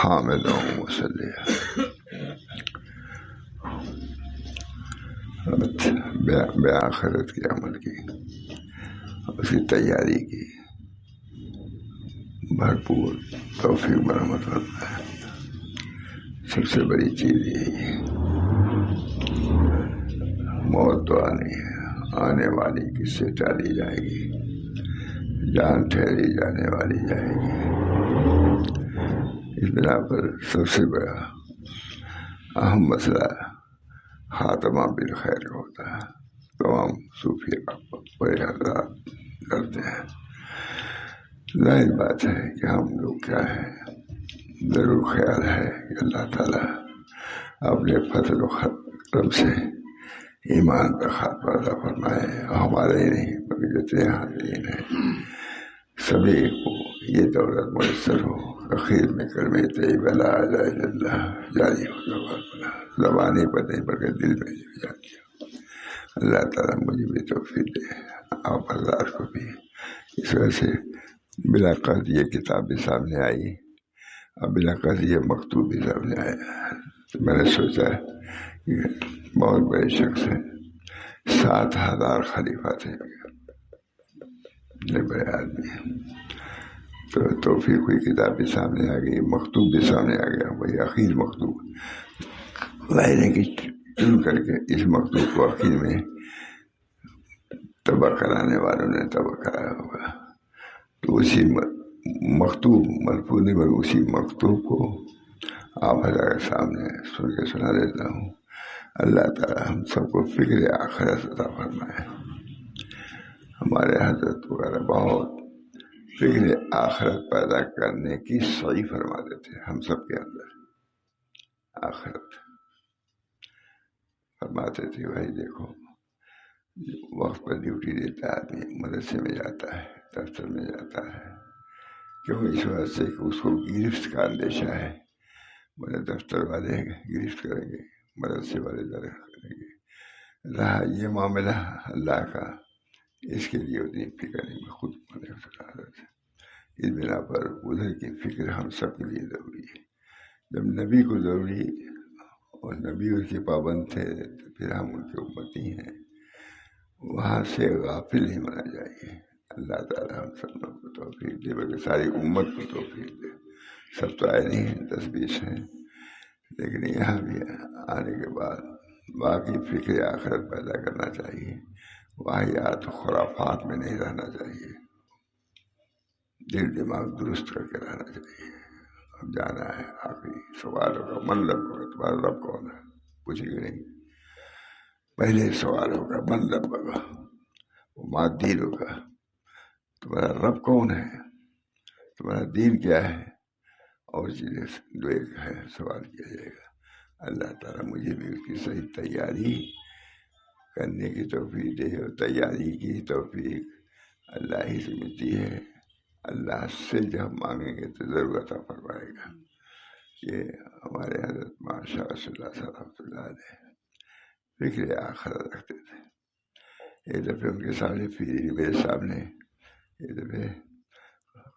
حامد ومصلی بے آخرت کے عمل کی، اس کی تیاری کی بھرپور توفیق برآمد فرمائے۔ سب سے بڑی چیز یہی ہے، موت تو آنے والی کس سے ٹالی جائے گی، جان ٹھہری جانے والی جائے گی۔ اس بنا پر سب سے بڑا اہم مسئلہ خاتمہ بالخیر کا ہوتا ہے۔ تمام صوفی بڑے حضرات کرتے ہیں۔ ظاہر بات ہے کہ ہم لوگ کیا ہے، ضرور خیال ہے کہ اللہ تعالیٰ اپنے فضل و کرم سے ایمان پر خاتمہ عطا فرمائے، ہمارے ہی نہیں بلکہ جتنے حاضرین ہیں سبھی کو یہ دولت میسر ہو، اخیر میں کلمہ طیبہ لا الہ الا اللہ جاری ہو، زبانی پر نہیں بلکہ دل میں جاری ہو۔ اللہ تعالیٰ مجھے بھی توفیق دے، آپ حضرات کو بھی۔ اس وجہ سے بلا قصد یہ کتاب بھی سامنے آئی اور بلا قصد یہ مکتوب بھی سامنے آیا، تو میں نے سوچا کہ بہت بڑے شخص ہیں، 7,000 خلیفہ تھے، بڑے آدمی ہیں، تو توفیق ہوئی کتاب بھی سامنے آ گئی، مکتوب بھی سامنے آ گیا، وہی اخیر مکتوب ظاہر ہے کہ چن کر کے اس مکتوب کو اخیر میں طبع کرانے والوں نے طبع کرایا ہوگا، تو اسی مکتوب ملفوظ نہیں بلکہ اسی مکتوب کو آپ حضرات کے سامنے سن کے سنا دیتا ہوں۔ اللہ تعالیٰ ہم سب کو فکر آخرت عطا فرمائے۔ ہمارے حضرت وغیرہ بہت فکر آخرت پیدا کرنے کی صحیح فرما دیتے، ہم سب کے اندر آخرت فرماتے تھے۔ بھائی دیکھو، وقت پر ڈیوٹی دیتا ہے آدمی، مدرسے میں جاتا ہے، دفتر میں جاتا ہے، کیوں؟ اس وجہ سے کہ اس کو گرفت کا اندیشہ ہے، میرے دفتر والے گرفت کریں گے، مدرسے والے درخت کریں گے، رہا یہ معاملہ اللہ کا، اس کے لیے اتنی فکر نہیں، میں خود بنے حضرت۔ اس بنا پر ادھر کی فکر ہم سب کے لیے ضروری ہے۔ جب نبی کو ضروری اور نبی اس کے پابند تھے تو پھر ہم ان کے امتی ہیں، وہاں سے غافل نہیں ہونا چاہیے۔ اللہ تعالیٰ ہم سب لوگ کو توفیق دے، بلکہ ساری امت کو توفیق دے۔ سب تو آئے نہیں ہیں، 10-20 ہیں، لیکن یہاں بھی آنے کے بعد باقی فکر آخرت پیدا کرنا چاہیے، واحیات خرافات میں نہیں رہنا چاہیے، دل دماغ درست کر کے رہنا چاہیے۔ اب جانا ہے آخری سوال ہوگا، من رب ہوگا، تمہارا رب کون ہے پوچھے گے نہیں، پہلے سوال ہوگا من رب ہوگا، وہ مات دین ہوگا، تمہارا رب کون ہے، تمہارا دین کیا ہے، اور چیزیں جو ایک ہے سوال کیا جائے گا۔ اللہ تعالیٰ مجھے بھی اس کی صحیح تیاری کرنے کی توفیق دے، اور تیاری کی توفیق اللہ ہی سے ملتی ہے۔ اللہ سے جب مانگیں گے تو ضرور عطا فرمائے گا۔ یہ ہمارے حضرت ماشاء صلی اللہ علیہ فکر آخرت رکھتے تھے۔ ایک دفعہ ان کے سامنے پھری میرے سامنے، ایک دفعہ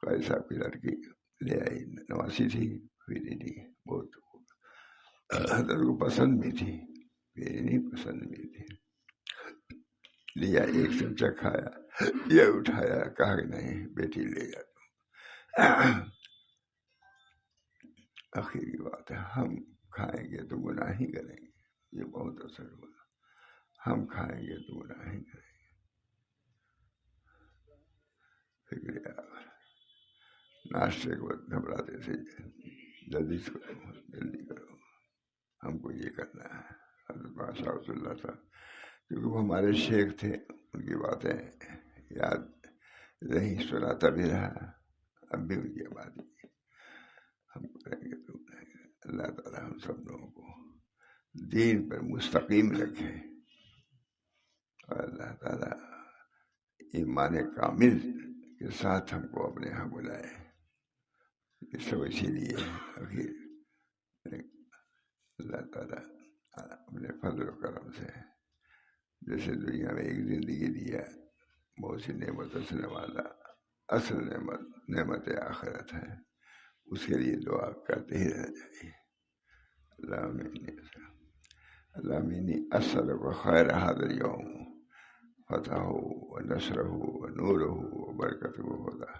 قاضی صاحب کی لڑکی لے آئی، نواسی تھی، پھری نہیں، بہت حضرت کو پسند بھی تھی، پھری نہیں پسند بھی تھی، لیا، ایک چمچہ کھایا، یہ اٹھایا، کہا کہ نہیں بیٹی لے جا تم۔ آخر کی بات ہے، ہم کھائیں گے تو گناہ ہی کریں گے، یہ بہت اثر ہوا، ہم کھائیں گے تو گناہ ہی کریں گے۔ فکر ناشتے کو گھبراتے تھے، جلدی کرو جلدی کرو، ہم کو یہ کرنا ہے۔ حضرت بادشاہ اللہ تھا، کیونکہ وہ ہمارے شیخ تھے، ان کی باتیں یاد رہی، سناتا بھی رہا، اب بھی ان کی بات ہم کریں گے تو اللہ تعالیٰ ہم سب لوگوں کو دین پر مستقیم رکھے، اور اللہ تعالیٰ ایمان کامل کے ساتھ ہم کو اپنے یہاں بلائے۔ یہ سب اسی لیے آخر اللہ تعالیٰ اپنے فضل و کرم سے جیسے دنیا میں ایک زندگی دیا، بہت سی نعمتوں سے نوازا، اصل نعمت آخرت ہے، اس کے لیے دعا کرتے ہی رہنا چاہیے. اللهم إني أسألك خير هذا اليوم فتحه ونصره ونوره وبركته وهداه.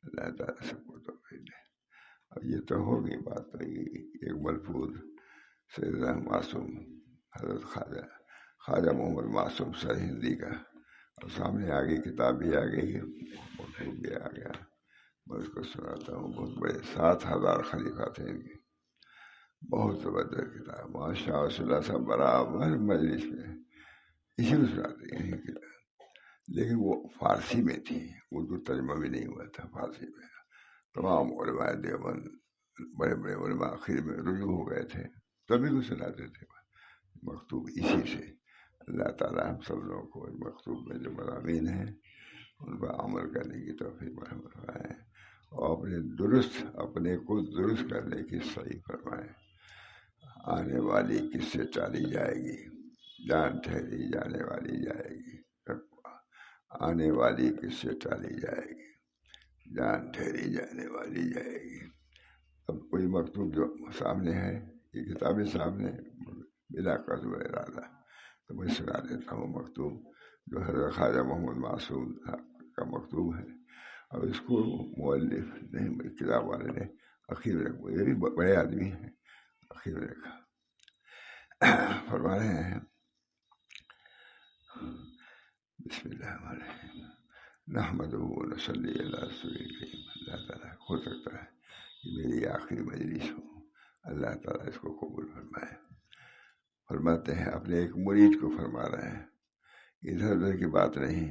اللہ تعالیٰ سب کو توفیق دے. اب یہ تو ہوگی بات تو ایک ملفوظ سیدنا معصوم حضرت خواجہ محمد معصوم سر ہندی کا، اور سامنے آ گئی کتاب بھی آ گئی، مکتوب بھی آ گیا. میں اس کو سناتا ہوں. بہت بڑے 7,000 خلیفہ تھے ان کے. بہت زبردست کتاب. ماشاء اللہ صاحب برابر مجلس میں اسی کو سناتے ہیں کتاب، لیکن وہ فارسی میں تھی، اردو ترجمہ بھی نہیں ہوا تھا، فارسی میں. تمام علماء دیوبند بڑے بڑے علماء آخر میں رجوع ہو گئے تھے، تبھی کو سناتے تھے مکتوب اسی سے. اللہ تعالیٰ ہم سب لوگوں کو مکتوب میں جو مضامین ہیں ان پر عمل کرنے کی توفیق فرمائیں، اور اپنے کو درست کرنے کی صحیح فرمائیں. آنے والی کس سے ٹالی جائے گی، جان ٹھہری جانے والی جائے گی. آنے والی کس سے ٹالی جائے گی، جان ٹھہری جانے والی جائے گی. اب کوئی مکتوب جو سامنے ہے، یہ کتابیں سامنے بلا قصد و ارادہ، تو میں سنا دیتا ہوں مکتوب جو حضرت خواجہ محمد معصوم کا مکتوب ہے. اور اس کو مؤلف نہیں، کتاب والے نے اخیر میں رکھا. یہ بھی بڑے آدمی ہیں، اخیر میں رکھا. فرما رہے ہیں بسم اللہ الرحمن الرحیم نحمدہ ونصلی علی رسول الکریم. اللہ تعالیٰ ہو سکتا ہے کہ میری آخری مجلس ہو، اللہ تعالیٰ اس کو قبول فرمائے. فرماتے ہیں اپنے ایک مرید کو فرما رہے ہیں، ادھر ادھر کی بات نہیں،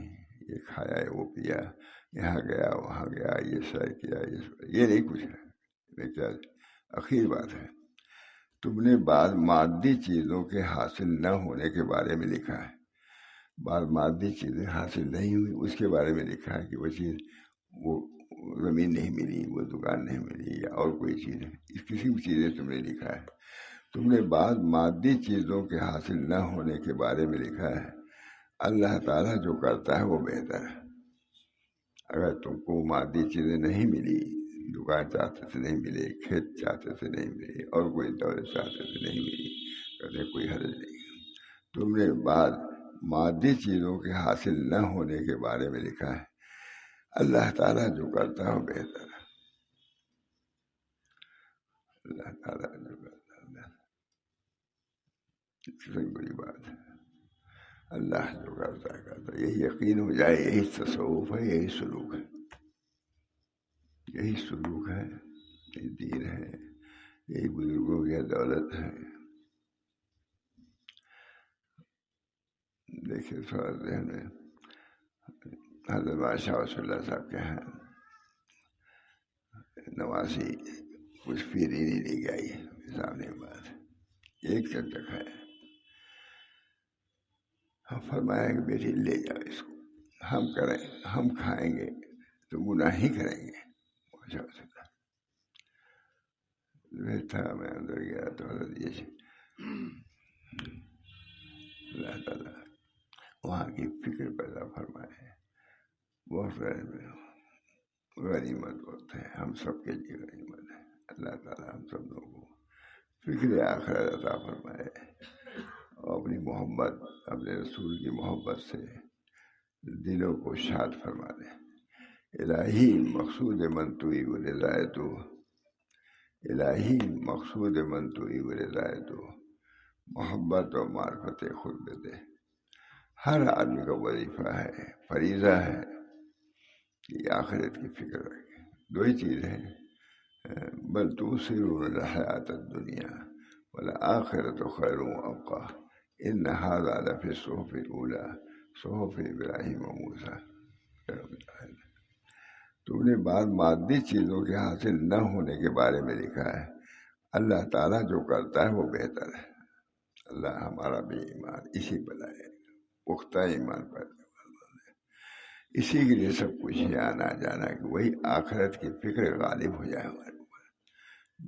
یہ کھایا وہ پیا، یہاں گیا وہاں گیا، یہ شے کیا، یہ نہیں کچھ ہے. کیا اخیر بات ہے، تم نے بعض مادی چیزوں کے حاصل نہ ہونے کے بارے میں لکھا ہے. بعض مادی چیزیں حاصل نہیں ہوئی اس کے بارے میں لکھا ہے کہ وہ چیز، وہ زمین نہیں ملی، وہ دکان نہیں ملی، یا اور کوئی چیز ہے. اس قسم کی چیزیں تم نے لکھا ہے. تم نے بعض مادی چیزوں کے حاصل نہ ہونے کے بارے میں لکھا ہے. اللہ تعالیٰ جو کرتا ہے وہ بہتر ہے. اگر تم کو مادی چیزیں نہیں ملی، دکان چاہتے سے نہیں ملے، کھیت چاہتے سے نہیں ملے، اور کوئی دولت چاہتے سے نہیں ملی، کہتے کوئی حرج نہیں. تم نے بعض مادی چیزوں کے حاصل نہ ہونے کے بارے میں لکھا ہے. اللہ تعالیٰ جو کرتا ہے وہ بہتر ہے. اللہ تعالیٰ جو کرتا ہے کتنی بڑی بات ہے. اللہ جو کرتا ہے یہی یقین ہو جائے، یہی تصوف ہے، یہی سلوک ہے، یہی سلوک ہے، یہی دین ہے، یہی بزرگوں کی دولت ہے. دیکھیے تھوڑا ذہن میں حضرت بادشاہ رسول اللہ صاحب کے ہیں نواسی کچھ پھر ہی نہیں لے گئی سامنے بات ایک چل تک ہے. ہم فرمایا کہ بیٹی لے جاؤ اس کو، ہم کھائیں گے تو گناہ ہی کریں گے. تھا میں اندر گیا تو حضرت یہ اللہ تعالیٰ وہاں کی فکر پیدا فرمائے. بہت غنیمت وقت ہے، ہم سب کے لیے غنیمت ہے. اللہ تعالیٰ ہم سب لوگوں کو فکر آخرت عطا فرمائے، اور اپنی محبت، اپنے رسول کی محبت سے دلوں کو شاد فرما دے. الہی مقصود من توئی و رضائے تو، الہی مقصود من توئی و رضائے تو، محبت و معرفت خود دے دے. ہر آدمی کا وظیفہ ہے، فریضہ ہے کہ آخرت کی فکر رکھے. دو ہی چیز ہیں، بل تؤثرون الحیات الدنیا والآخرۃ خیر وابقیٰ ان ھذا لفی الصحف الاولی صحف ابراہیم و موسیٰ. تم نے بعض مادی چیزوں کے حاصل نہ ہونے کے بارے میں لکھا ہے. اللہ تعالیٰ جو کرتا ہے وہ بہتر ہے. اللہ ہمارا بھی ایمان اسی بنائے، پختہ ایمان پر. اسی کے لیے سب کچھ ہے، آنا جانا، کہ وہی آخرت کی فکر غالب ہو جائے ہمارے اوپر،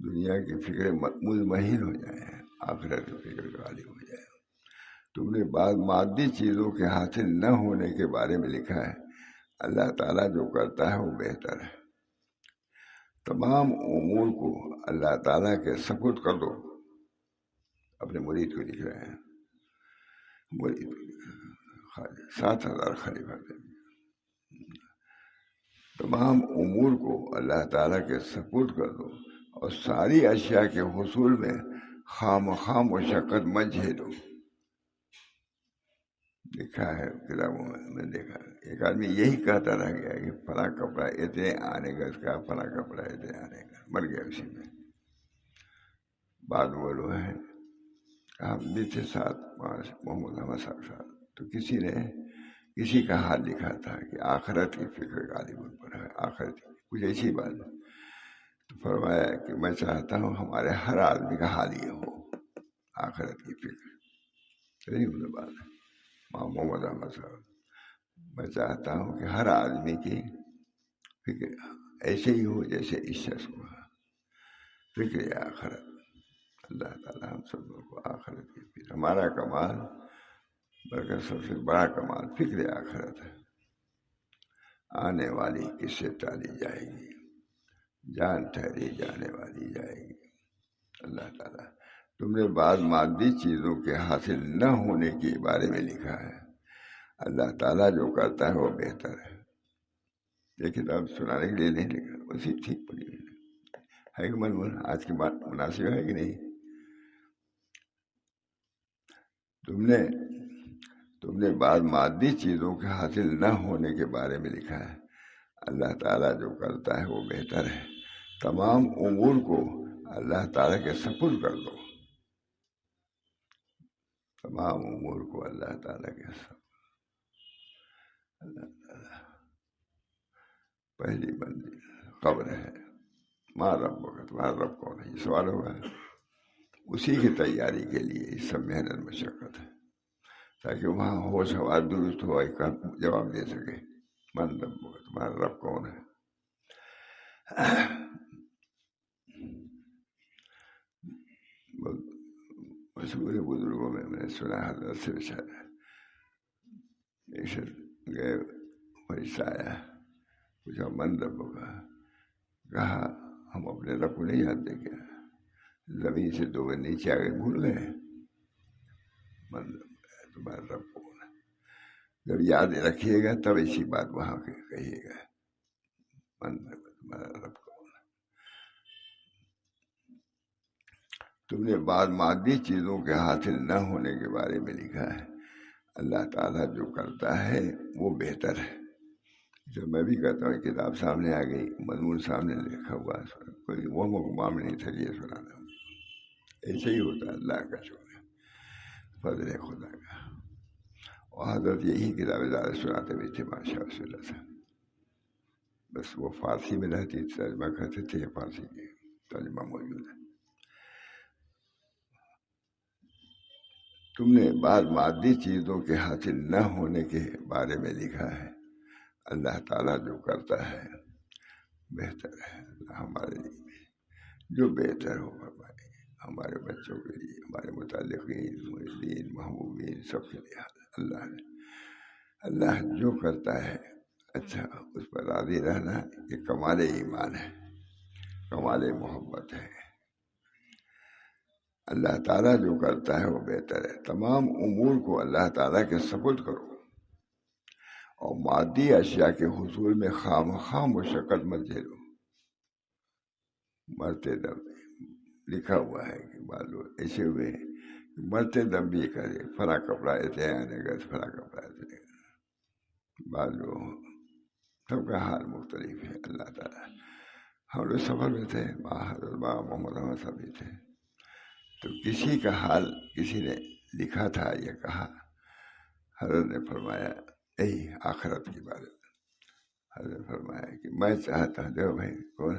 دنیا کی فکر مطمئن ہو جائے، آخرت کی فکر غالب ہو جائے. تم نے بعض مادی چیزوں کے حاصل نہ ہونے کے بارے میں لکھا ہے. اللہ تعالیٰ جو کرتا ہے وہ بہتر ہے. تمام امور کو اللہ تعالیٰ کے سپرد کر دو. اپنے مرید کو لکھ رہے ہیں، مرید 7,000 خلیفہ تھے. تمام امور کو اللہ تعالیٰ کے سپرد کر دو اور ساری اشیاء کے حصول میں خواہ مشقت مت جھیلو. لکھا ہے کتابوں میں دیکھا ایک آدمی یہی کہتا رہ گیا کہ فلاں کپڑا اتنے آنے گا، اس کا فلاں کپڑا اتنے آنے گا، مر گیا اسی میں. بعد وہ لوگ ہیں ہم بھی تھے ساتھ محمد احمد صاحب ساتھ، تو کسی کا حال لکھا تھا کہ آخرت کی فکر غالب ان پر ہے، آخرت کی کچھ ایسی بات. تو فرمایا کہ میں چاہتا ہوں ہمارے ہر آدمی کا حال یہ ہو، آخرت کی فکر. صحیح بات ہے محمد احمد صاحب. میں چاہتا ہوں کہ ہر آدمی کی فکر ایسے ہی ہو جیسے اس شخص کو فکر آخرت. اللہ تعالیٰ ہم سب لوگوں کو آخرت کی فکر. ہمارا کمال بلکہ سب سے بڑا کمال فکر آخرت ہے. آنے والی کس سے ٹالی جائے گی، جان ٹھہری جانے والی جائے گی. اللہ تعالیٰ تم نے بعض مادی چیزوں کے حاصل نہ ہونے کے بارے میں لکھا ہے. اللہ تعالیٰ جو کرتا ہے وہ بہتر ہے. یہ کتاب سنانے کے لیے نہیں لکھا، اسی ٹھیک پڑی ہے کہ من آج کی بات مناسب ہے کہ نہیں. تم نے بعض مادی چیزوں کے حاصل نہ ہونے کے بارے میں لکھا ہے. اللہ تعالیٰ جو کرتا ہے وہ بہتر ہے. تمام امور کو اللہ تعالیٰ کے سپرد کر دو. تمام امور کو اللہ تعالیٰ کے سپرد. اللہ تعالیٰ پہلی بندی قبر ہے. ماں رب ہوگا، تمہارا رب کون ہے، یہ سوال ہوگا. اسی کی تیاری کے لیے یہ سب محنت مشقت ہے، تاکہ وہاں ہوش حواس درست ہو کا جواب دے سکے. من رب ہوگا، تمہارا رب کون ہے. مشہور بزرگوں میں نے سنا حضرت سے بچارا گئے پیسہ آیا، پوچھا من رب ہوگا، کہا ہم اپنے رب کو نہیں جانتے کیا، زمین سے 2 نیچے آ کے بھول گئے. من رب تمہارا رب کون ہے. جب یاد رکھیے گا تب ایسی بات وہاں کہیے گا. من رب تمہارا رب کون ہے. تم نے بعض مادی چیزوں کے حاصل نہ ہونے کے بارے میں لکھا ہے. اللہ تعالیٰ جو کرتا ہے وہ بہتر ہے. جو میں بھی کہتا ہوں کتاب سامنے آ گئی، مضمون سامنے لکھا ہوا، کوئی وہ مقام نہیں تھا کہ یہ سنانا. ایسے ہی ہوتا ہے، اللہ کا شکر ہے، فضل خدا کا. اور حضرت یہی کتابیں زیادہ سناتے بھی تھے ماشاء اللہ سے. بس وہ فارسی میں رہتی ترجمہ کرتے تھے، فارسی کی ترجمہ موجود ہے. تم نے بعض مادی چیزوں کے حاصل نہ ہونے کے بارے میں لکھا ہے. اللہ تعالیٰ جو کرتا ہے بہتر ہے. ہمارے لیے جو بہتر ہو فرمائے، ہمارے بچوں کے لیے، ہمارے متعلقین، مریدین، محبوبین، سب کے لیے اللہ جو کرتا ہے اچھا، اس پر راضی رہنا یہ کمال ایمان ہے، کمال محبت ہے. اللہ تعالیٰ جو کرتا ہے وہ بہتر ہے. تمام امور کو اللہ تعالیٰ کے سپرد کرو اور مادی اشیاء کے حصول میں خواہ مشقت مت جھیلو. مرتے دم لکھا ہوا ہے کہ بعض لوگ ایسے ہوئے کہ مرتے دم بھی کرے فلاں کپڑا ایسے آنے گا، فلاں کپڑا ایسے. بعض لوگ سب کا حال مختلف ہے. اللہ تعالیٰ ہم لوگ سفر میں تھے، حضرت محمد احمد صاحب بھی تھے، تو کسی کا حال کسی نے لکھا تھا، یہ کہا حضرت نے فرمایا آخرت کی بات. حضرت فرمایا کہ میں چاہتا ہوں، دیکھو بھائی کون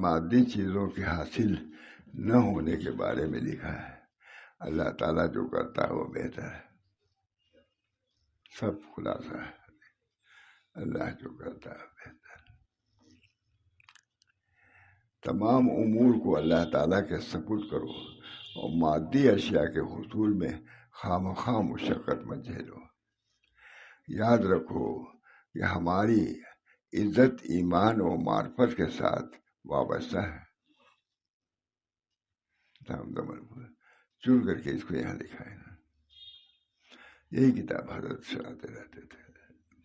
مادی چیزوں کے حاصل نہ ہونے کے بارے میں لکھا ہے. اللہ تعالیٰ جو کرتا ہے وہ بہتر ہے. سب خلاصہ ہے، اللہ جو کرتا ہے بہتر. تمام امور کو اللہ تعالیٰ کے سپرد کرو اور مادی اشیاء کے حصول میں خواہ مشقت مت جھیلو. یاد رکھو کہ ہماری عزت ایمان و معرفت کے ساتھ وابستہ ہے. چن کر کے اس کو یہاں لکھا ہے نا. یہی کتاب حضرت سناتے رہتے تھے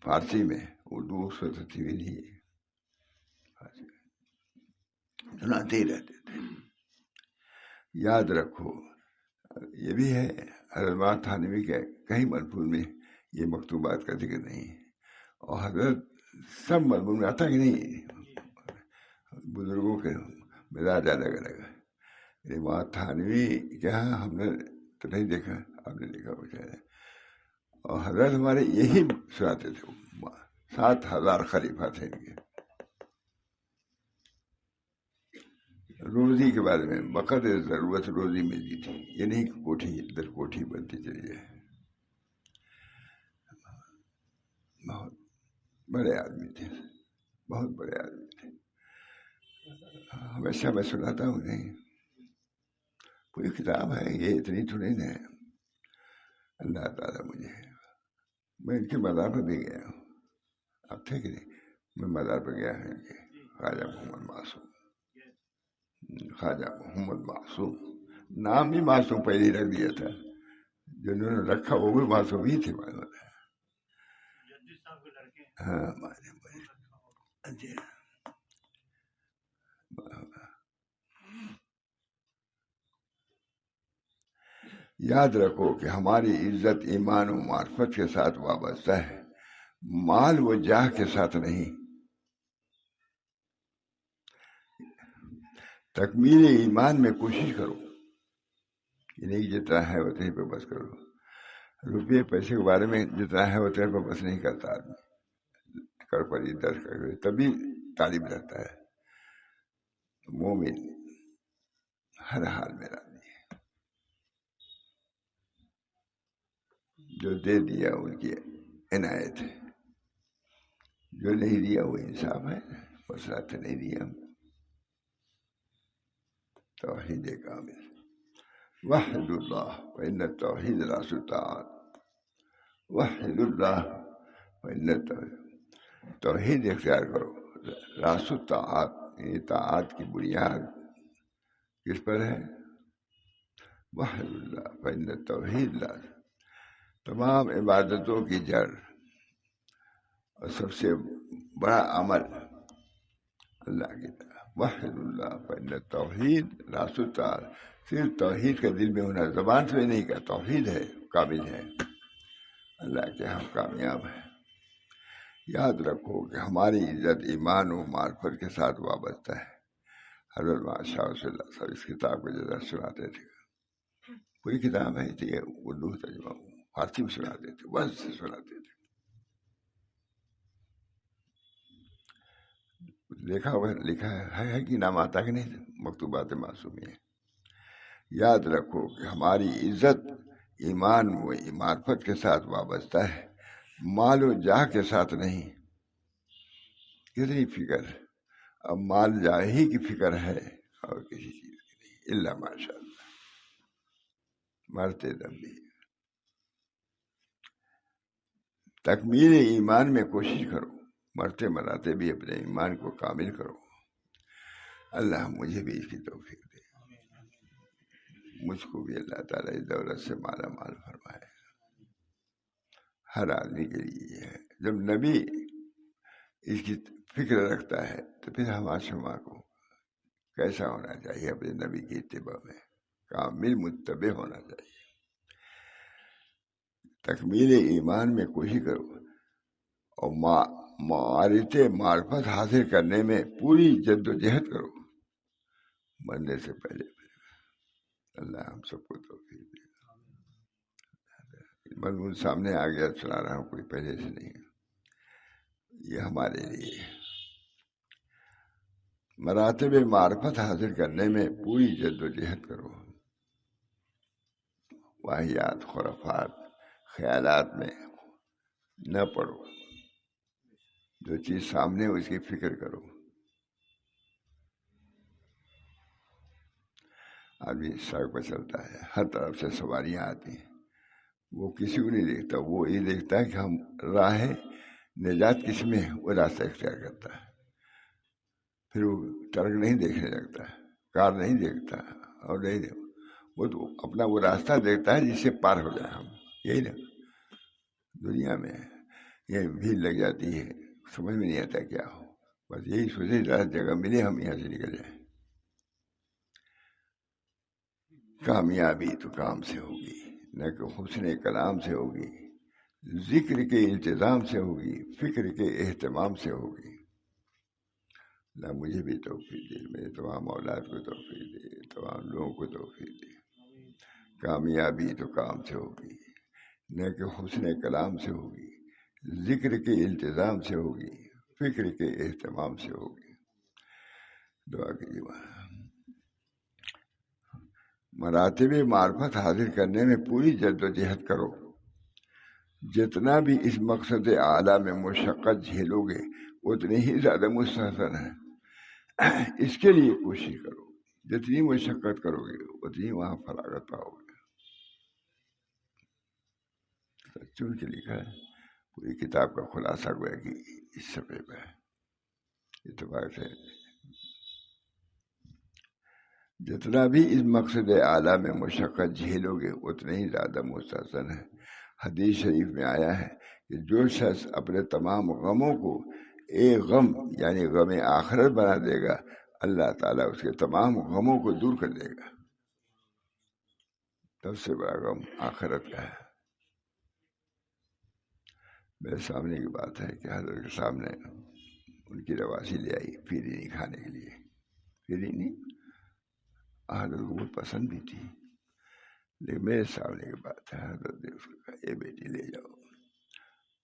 فارسی میں، اردو اس وقت بھی نہیں ہے، سناتے ہی رہتے تھے. یاد رکھو یہ بھی ہے حضرت تھانوی کے کہیں مضمون میں یہ مکتوبات کا ذکر نہیں ہے، اور حضرت سب مضمون میں آتا کہ نہیں، بزرگوں کے مزاج الگ الگ ہے. امام تھانوی کیا ہم نے تو نہیں دیکھا، آپ نے دیکھا وہ چاہے. اور حضرت ہمارے یہی سناتے تھے. 7,000 خلیفہ تھے ان کے. روزی کے بارے میں بقدر ضرورت روزی ملتی تھی، یہ نہیں کہ کوٹھی در کوٹھی بنتی چلی جائے. بہت بڑے آدمی تھے، بہت بڑے آدمی تھے. ہمیشہ میں سناتا ہوں نہیں، پوری کتاب ہے یہ، اتنی تو نہیں ہے. اللہ تعالیٰ مجھے، میں ان کے مزار پر بھی گیا ہوں. اب تھے کہ نہیں، میں مزار پر گیا ہوں ان کے، خواجہ محمد معصوم. خواجہ محمد معصوم نام بھی معصوم پہلے رکھ دیا تھا، جنہوں نے رکھا وہ بھی معصوم ہی تھے. معلوم ہے. ہاں یاد رکھو کہ ہماری عزت ایمان و معرفت کے ساتھ وابستہ ہے، مال و جاہ کے ساتھ نہیں. تکمیل ایمان میں کوشش کرو، یہ نہیں جتنا ہے اتنے پہ بس کرو. روپئے پیسے کے بارے میں جتنا ہے اتنے پہ بس نہیں کرتا آدمی. کر پڑی درج کر تبھی تعلیم رہتا ہے. مومن ہر حال میں آدمی ہے. جو دے دیا ان کی عنایت ہے، جو نہیں دیا وہ انصاف ہے. وسعت نہیں دیا. توحید کامل. وحد اللہ فإن التوحید راس الطاعات. وحد اللہ فإن التوحید، توحید اختیار کرو. راس الطاعات، یعنی طاعات کی بنیاد کس پر ہے؟ وحد اللہ فإن التوحید راس. تمام عبادتوں کی جڑ اور سب سے بڑا عمل اللہ کی طرف. وحد اللہ فإن التوحید راس الطاعات. صرف توحید کا دل میں ہونا، زبان سے نہیں کا توحید ہے، قابل ہے، اللہ کے ہم کامیاب ہیں. یاد رکھو کہ ہماری عزت ایمان و معرفت کے ساتھ وابستہ ہے. حضرت شاہ صلی اللہ علیہ وسلم اس کتاب کو جیسا سناتے تھے. پوری کتاب ہے یہ، اردو ترجمہ فارسی میں سناتے تھے، بس سناتے تھے. دیکھا ہوا لکھا ہے کہ نام آتا کہ نہیں، مکتوبات معصومی ہے. یاد رکھو کہ ہماری عزت ایمان و معرفت کے ساتھ وابستہ ہے، مال و جاہ کے ساتھ نہیں. کتنی فکر، اب مال جاہ ہی کی فکر ہے اور کسی چیز کی نہیں، الا ماشاء اللہ. مرتے دم بھی تکمیل ایمان میں کوشش کرو، مرتے مراتے بھی اپنے ایمان کو کامل کرو. اللہ مجھے بھی اس کی توفیق دے، مجھ کو بھی اللہ تعالیٰ اس دولت سے مالا مال فرمائے. ہر آدمی کے لیے ہے. جب نبی اس کی فکر رکھتا ہے تو پھر ہما شما کو کیسا ہونا چاہیے؟ اپنے نبی کی اتباع میں کامل متبع ہونا چاہیے. تکمیل ایمان میں کوشش کرو اور معرفت حاصل کرنے میں پوری جد و جہد کرو، مرنے سے پہلے. اللہ ہم سب کو توفیق دے. مضمون سامنے آ گیا، سنا رہا ہوں، کوئی پہلے سے نہیں. یہ ہمارے لیے مراتب معرفت حاصل کرنے میں پوری جد و جہد کرو. واہیات خرافات خیالات میں نہ پڑو. جو چیز سامنے اس کی فکر کرو. آدمی سڑک پر چلتا ہے، ہر طرف سے سواریاں آتی ہیں، وہ کسی کو نہیں دیکھتا، وہ یہ دیکھتا ہے کہ ہم راہ نجات کس میں ہے؟ وہ راستہ اختیار کرتا ہے، پھر وہ ٹرک نہیں دیکھنے لگتا، کار نہیں دیکھتا، اور نہیں وہ تو اپنا وہ راستہ دیکھتا ہے جس سے پار ہو جائے ہم. یہی نا دنیا میں یہ بھیڑ لگ جاتی ہے، سمجھ میں نہیں آتا کیا ہو، بس یہی سوچے زیادہ جگہ ملے ہم یہاں سے نکل جائیں. کامیابی تو کام سے ہوگی، نہ کہ حسن کلام سے ہوگی، ذکر کے انتظام سے ہوگی، فکر کے اہتمام سے ہوگی. اللہ مجھے بھی توفیق دے، میرے تمام اولاد کو توفیق دے، تمام لوگوں کو توفیق دے. کامیابی تو کام سے ہوگی، نہ کہ حسن کلام سے ہوگی، ذکر کے التزام سے ہوگی، فکر کے اہتمام سے ہوگی. دعا کیجیے. مراتب معرفت حاصل کرنے میں پوری جد و جہد کرو. جتنا بھی اس مقصد اعلیٰ میں مشقت جھیلو گے اتنی ہی زیادہ مستحسن ہے. اس کے لیے کوشش کرو، جتنی مشقت کرو گے اتنی وہاں فراغت پاؤ گے. چن کے لکھا ہے، پوری کتاب کا خلاصہ گویا کہ اس صفحے پہ ہے. اتفاق سے جتنا بھی اس مقصد اعلیٰ میں مشقت جھیلو گے اتنے ہی زیادہ مستحسن ہے. حدیث شریف میں آیا ہے کہ جو شخص اپنے تمام غموں کو ایک غم یعنی غم آخرت بنا دے گا، اللہ تعالیٰ اس کے تمام غموں کو دور کر دے گا. سب سے بڑا غم آخرت کا ہے. میرے سامنے کی بات ہے کہ حضرت کے سامنے ان کی رواسی لے آئی فیرینی کھانے کے لیے. فیرینی حضرت کو بہت پسند بھی تھی، لیکن میرے سامنے کی بات ہے. حضرت نے اس کو کہا اے بیٹی لے جاؤ،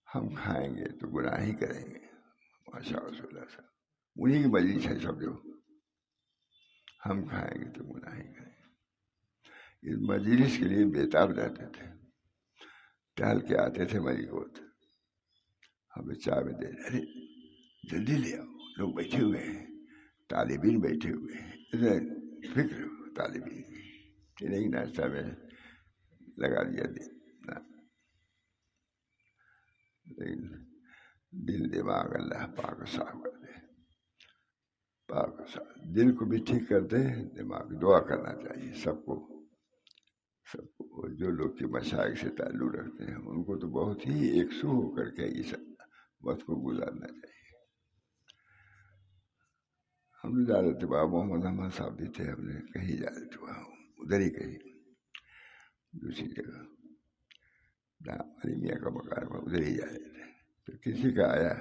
ہم کھائیں گے تو گناہ ہی کریں گے. ماشاء اللہ صاحب انہیں کی مجلس ہے سمجھو، ہم کھائیں گے تو گناہ ہی کریں گے. اس مجلس کے لیے بےتاب رہتے تھے، ٹہل کے آتے تھے مری کو، ہمیں چائے میں دے ارے جلدی لے آؤ، لوگ بیٹھے ہوئے ہیں، طالب علم بیٹھے ہوئے ہیں. فکر طالب علم کی نہیں، ناشتہ میں لگا دیا لیکن دل دماغ اللہ پاک صاف کر دے. پاک صاف دل کو بھی ٹھیک کر دے، دماغ. دعا کرنا چاہیے سب کو. جو لوگ کے مشائخ سے تعلق رکھتے ہیں ان کو تو بہت ہی یکسو ہو کر کے اس وقت کو گزارنا چاہیے. ہم نے زیادہ طبع محمد احمد صاحب بھی تھے، ہم نے کہیں زیادہ طبع ادھر ہی کہیں دوسری جگہ علی میاں کا مکان میں ادھر ہی جائے تھے. تو کسی کا آیا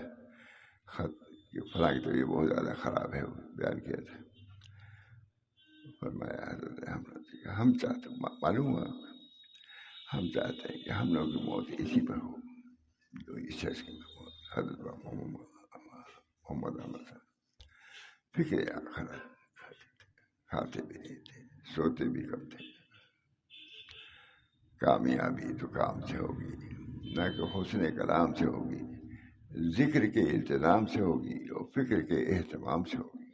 خط کہ فلاں کی طبیعت بہت زیادہ خراب ہے، بیان کیا تھا. فرمایا حضرت ہم چاہتے معلوم ہوا ہم چاہتے ہیں کہ ہم لوگوں کی موت اسی پر ہو جو اس شخص کی موت. حضرت محمد احمد صاحب فکر آخرت کھاتے بھی نہیں تھے، سوتے بھی کم تھے. کامیابی تو کام سے ہوگی، نہ کہ حسن کلام سے ہوگی، ذکر کے التزام سے ہوگی اور فکر کے اہتمام سے ہوگی.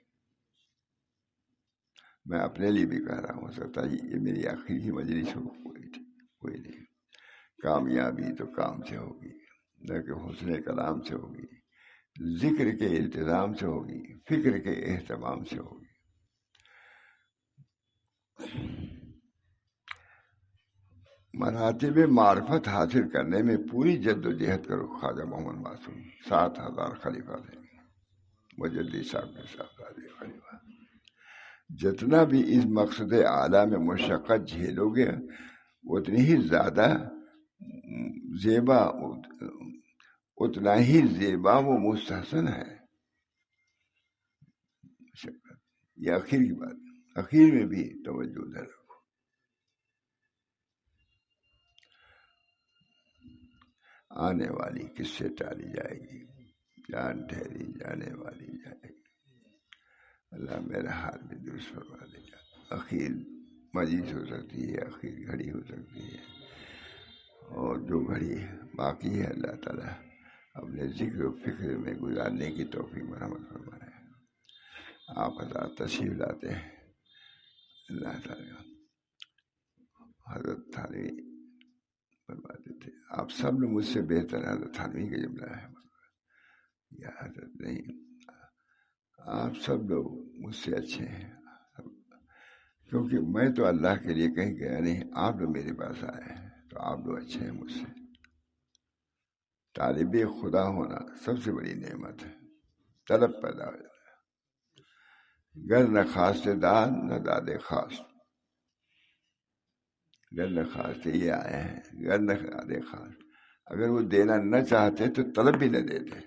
میں اپنے لیے بھی کہہ رہا ہوں، سکتا ہے یہ میری آخری مجلس ہو، کوئی نہیں. کامیابی تو کام سے ہوگی، نہ کہ حسن کلام سے ہوگی، ذکر کے التزام سے ہوگی، فکر کے اہتمام سے ہوگی. مراتب معرفت حاصل کرنے میں پوری جد و جہد کرو. خواجہ محمد معصوم 7,000 خلیفہ تھے، مجدد صاحب کے ساتھ خلیفہ. جتنا بھی اس مقصد اعلیٰ میں مشقت جھیلو گے اتنی ہی زیادہ زیبا، اتنا ہی زیبا و مستحسن ہے. یہ آخر کی بات، آخر میں بھی توجہ ادھر رکھو. آنے والی کس سے ٹالی جائے گی، جان ٹھہری جانے والی جائے گی. اللہ میرا حال بھی درست فرما دے گا. آخر مجلس ہو سکتی ہے، آخر گھڑی ہو سکتی ہے، اور جو گھڑی باقی ہے اللہ تعالیٰ اپنے ذکر و فکر میں گزارنے کی توفیق مرحمت فرمائے. آپ حضرات تشریف لاتے ہیں. اللہ تعالیٰ حضرت تھانوی فرماتے تھے آپ سب نے مجھ سے بہتر حضرت تھانوی کا جملہ ہے. یا حضرت نہیں، آپ سب لوگ مجھ سے اچھے ہیں، کیونکہ میں تو اللہ کے لیے کہیں گیا نہیں، آپ لوگ میرے پاس آئے ہیں تو آپ لوگ اچھے ہیں مجھ سے۔ طالب خدا ہونا سب سے بڑی نعمت ہے، طلب پیدا ہو جاتا ہے۔ گر نہ خاص داد نہ داد خاص، گر نہ خاص یہ آئے ہیں، گر نہ داد خاص، اگر وہ دینا نہ چاہتے تو طلب بھی نہ دیتے۔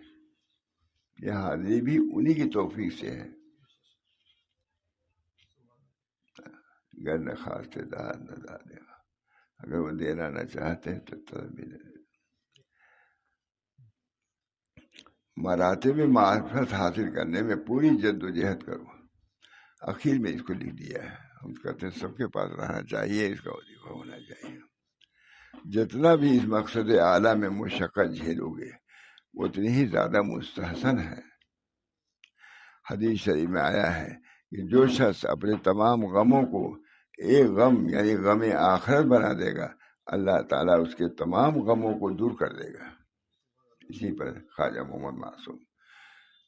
یہ حاضری بھی انہی کی توفیق سے ہے۔ گر نہ خاص داد نہ داد خاص، اگر وہ دینا نہ چاہتے تو طلب بھی نہ دیتے۔ مراتب معرفت حاصل کرنے میں پوری جد و جہد کرو۔ اخیر میں اس کو لکھ دیا ہے، ہم کہتے ہیں سب کے پاس رہنا چاہیے، اس کا وظیفہ ہونا چاہیے۔ جتنا بھی اس مقصد اعلیٰ میں مشقت جھیلو گے اتنی ہی زیادہ مستحسن ہے۔ حدیث شریف میں آیا ہے کہ جو شخص اپنے تمام غموں کو ایک غم یعنی غم آخرت بنا دے گا، اللہ تعالیٰ اس کے تمام غموں کو دور کر دے گا۔ اسی پر خواجہ محمد معصوم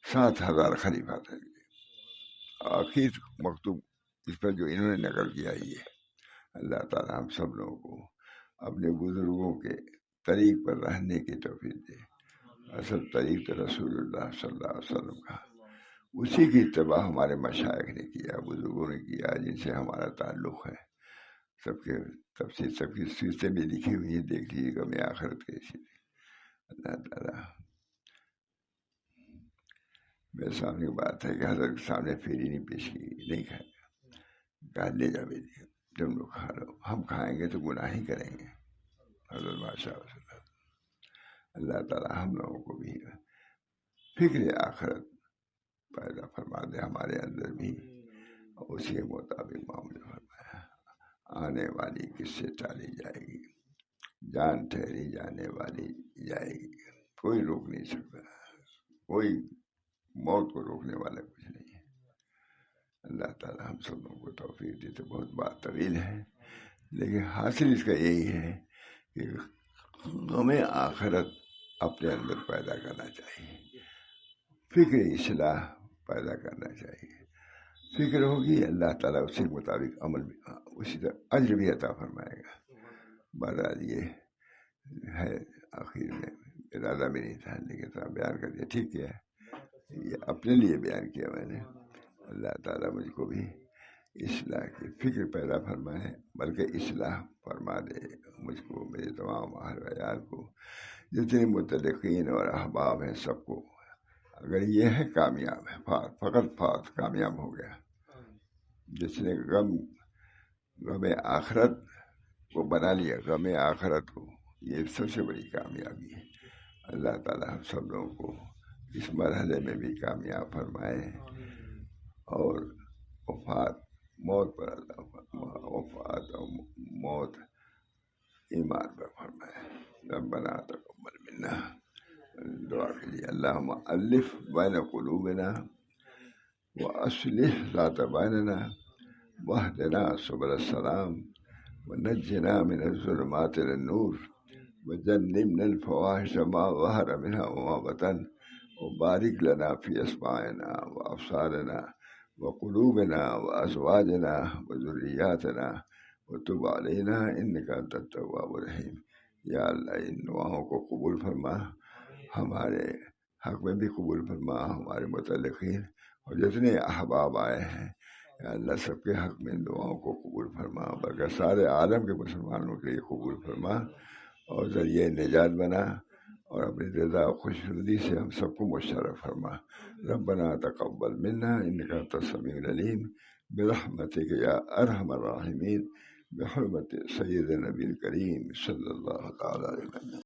7,000 خلیفہ تھے، آخر مکتوب اس پر جو انہوں نے نقل کیا یہ۔ اللہ تعالیٰ ہم سب لوگوں کو اپنے بزرگوں کے طریق پر رہنے کی توفیق دے۔ اصل طریق تو رسول اللہ صلی اللہ علیہ وسلم کا، اسی کی اتباع ہمارے مشائخ نے کیا، بزرگوں نے کیا، جن سے ہمارا تعلق ہے۔ سب کے تفسیر سب کی سیرتیں بھی لکھی ہوئی ہیں، دیکھ لیجیے گا میں آخرت کیسی۔ اللہ تعالیٰ میرے سامنے کی بات ہے کہ حضرت کے سامنے پھیری نہیں پیش کی، نہیں کھائے، کہا لے جا بیٹی تم لوگ کھا لو، ہم کھائیں گے تو گناہ ہی کریں گے۔ حضرت بادشاہ اللہ تعالیٰ ہم لوگوں کو بھی فکر آخرت پیدا فرما دے ہمارے اندر بھی، اور اسی کے مطابق معاملہ فرمایا۔ آنے والی کس سے ٹالی جائے گی، جان ٹھہری جانے والی جائے گی، کوئی روک نہیں سکتا، کوئی موت کو روکنے والا کچھ نہیں ہے۔ اللہ تعالیٰ ہم سب لوگوں کو توفیق دے۔ تو بہت بات طویل ہے، لیکن حاصل اس کا یہی ہے کہ غم آخرت اپنے اندر پیدا کرنا چاہیے، فکر اصلاح پیدا کرنا چاہیے۔ فکر ہوگی اللہ تعالیٰ اسی کے مطابق عمل بھی، اسی طرح اجر بھی عطا فرمائے گا۔ بہرحال یہ ہے، آخر میں ارادہ بھی نہیں تھا لیکن بیان کر دیا، ٹھیک ہے، یہ اپنے لیے بیان کیا میں نے۔ اللہ تعالیٰ مجھ کو بھی اصلاح کی فکر پیدا فرمائے، بلکہ اصلاح فرما دے مجھ کو، میرے تمام اہل عیال کو، جتنے متعلقین اور احباب ہیں سب کو۔ اگر یہ ہے کامیاب ہے، فقط کامیاب ہو گیا۔ جس نے غم آخرت کو بنا لیا، غم آخرت کو، یہ سب سے بڑی کامیابی ہے۔ اللہ تعالیٰ ہم سب لوگوں کو اس مرحلے میں بھی کامیاب فرمائے، اور موت پر موت ایمان پر فرمائے۔ ربنا تقبل منا، دعا کیجیے، اللہم الف بین قلوبنا واصلح ذات بیننا واہدنا سبل السلام ونجنا من الظلمات الى النور وجنبنا الفواحش ما ظهر منها وما بطن وبارك لنا في اسماعنا وابصارنا وقلوبنا وازواجنا وذرياتنا وتب علینا انک انت التواب الرحیم۔ یا اللہ ان دعاؤں کو قبول فرما، ہمارے حق میں بھی قبول فرما، ہمارے متعلقین اور جتنے احباب آئے ہیں یا اللہ سب کے حق میں ان دعاؤں کو قبول فرما، بلکہ سارے عالم کے مسلمانوں کے لیے قبول فرما، اور ذریعہ نجات بنا، اور اپنی رضا و خوشنودی سے ہم سب کو مشرف فرما۔ ربنا تقبل منا انک انت السمیع العلیم برحمتک یا ارحم الراحمین، بحرمت سید نبی کریم صلی اللہ تعالی علیہ وسلم۔